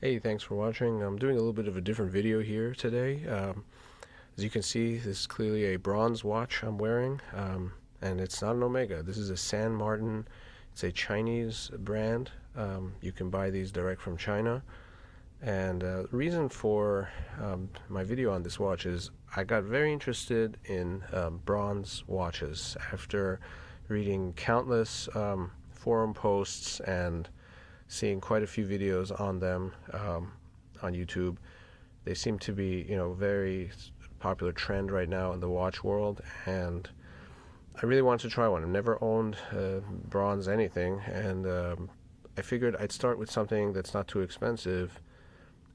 Hey, thanks for watching. I'm doing a little bit of a different video here today. As you can see, this is clearly a bronze watch I'm wearing, and it's not an Omega. This is a San Martin. It's a Chinese brand. You can buy these direct from China. And the reason for my video on this watch is I got very interested in bronze watches after reading countless forum posts and seeing quite a few videos on them on YouTube. They seem to be, very popular trend right now in the watch world, and I really wanted to try one. I've never owned bronze anything, and I figured I'd start with something that's not too expensive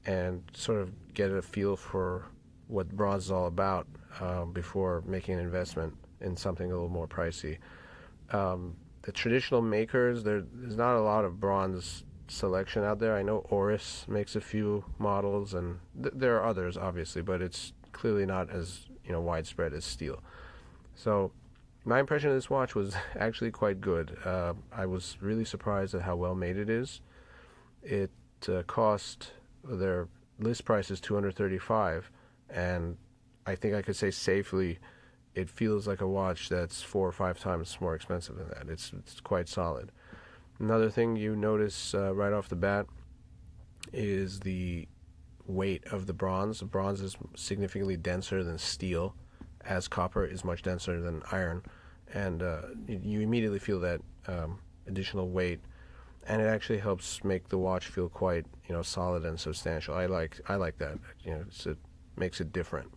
and sort of get a feel for what bronze is all about before making an investment in something a little more pricey. The traditional makers, there's not a lot of bronze selection out there. I know Oris makes a few models, and there are others, obviously, but it's clearly not as widespread as steel. So my impression of this watch was actually quite good. I was really surprised at how well made it is. It cost, their list price is $235, and I think I could say safely it feels like a watch that's 4 or 5 times more expensive than that. It's quite solid. Another thing you notice right off the bat is the weight of the bronze. Bronze is significantly denser than steel, as copper is much denser than iron, and you immediately feel that additional weight, and it actually helps make the watch feel quite solid and substantial. I like that. It makes it different.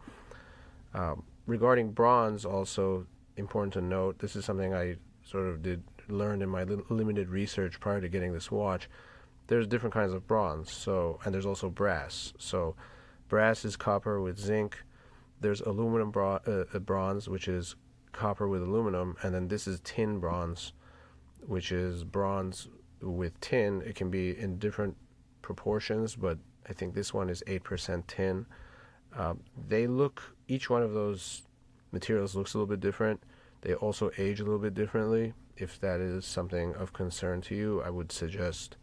Regarding bronze, also important to note, this is something I sort of learned in my limited research prior to getting this watch. There's different kinds of bronze, and there's also brass. So brass is copper with zinc. There's aluminum bronze, which is copper with aluminum, and then this is tin bronze, which is bronze with tin. It can be in different proportions, but I think this one is 8% tin. Each one of those materials looks a little bit different. They also age a little bit differently. If that is something of concern to you, I would suggest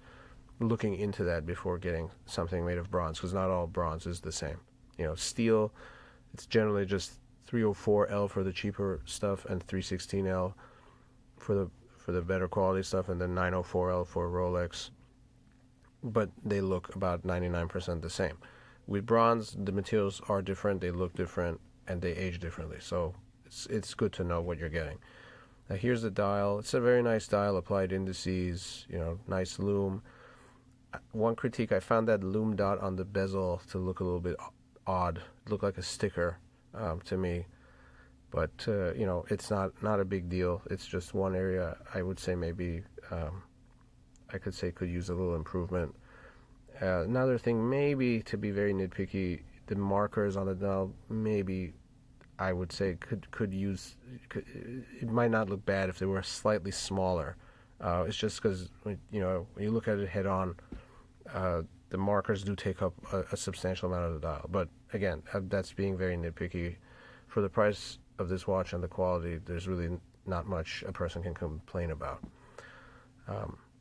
looking into that before getting something made of bronze, because not all bronze is the same. Steel, it's generally just 304L for the cheaper stuff and 316L for the better quality stuff, and then 904L for Rolex. But they look about 99% the same. With bronze, the materials are different, they look different, and they age differently. So it's good to know what you're getting. Now here's the dial. It's a very nice dial, applied indices, nice lume. One critique, I found that lume dot on the bezel to look a little bit odd. It looked like a sticker to me. But, it's not a big deal. It's just one area I would say maybe could use a little improvement. Another thing, maybe to be very nitpicky, the markers on the dial, maybe I would say it might not look bad if they were slightly smaller. It's just because when you look at it head on, the markers do take up a substantial amount of the dial. But again, that's being very nitpicky. For the price of this watch and the quality, there's really not much a person can complain about.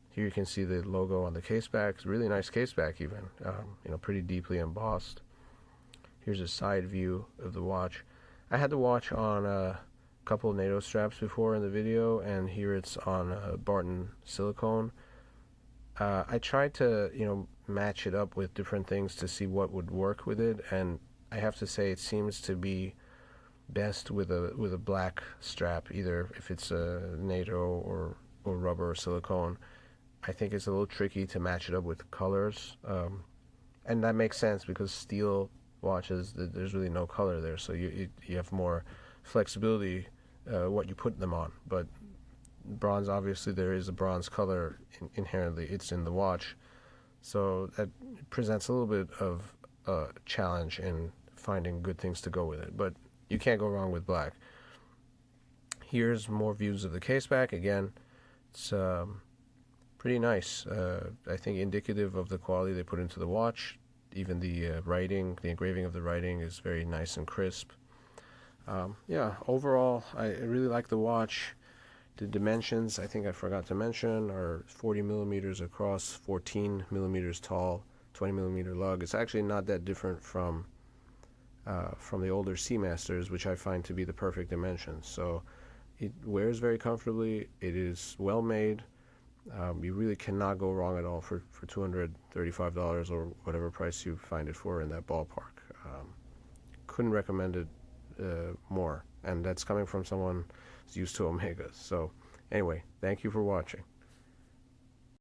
Here you can see the logo on the case back. It's a really nice case back, even pretty deeply embossed. Here's a side view of the watch. I had the watch on a couple of NATO straps before in the video, and here it's on Barton silicone. I tried to match it up with different things to see what would work with it, and I have to say it seems to be best with a black strap, either if it's a NATO or rubber or silicone. I think it's a little tricky to match it up with colors, and that makes sense because steel watches, there's really no color there, so you have more flexibility what you put them on. But bronze, obviously there is a bronze color inherently, it's in the watch, so that presents a little bit of a challenge in finding good things to go with it, but you can't go wrong with black. Here's more views of the case back. Again, it's pretty nice. I think indicative of the quality they put into the watch. Even the writing, the engraving of the writing is very nice and crisp. Overall, I really like the watch. The dimensions, I think I forgot to mention, are 40 millimeters across, 14 millimeters tall, 20 millimeter lug. It's actually not that different from the older Seamasters, which I find to be the perfect dimension. So it wears very comfortably. It is well made. You really cannot go wrong at all for $235 or whatever price you find it for in that ballpark. Couldn't recommend it more, and that's coming from someone who's used to Omegas. So anyway, thank you for watching.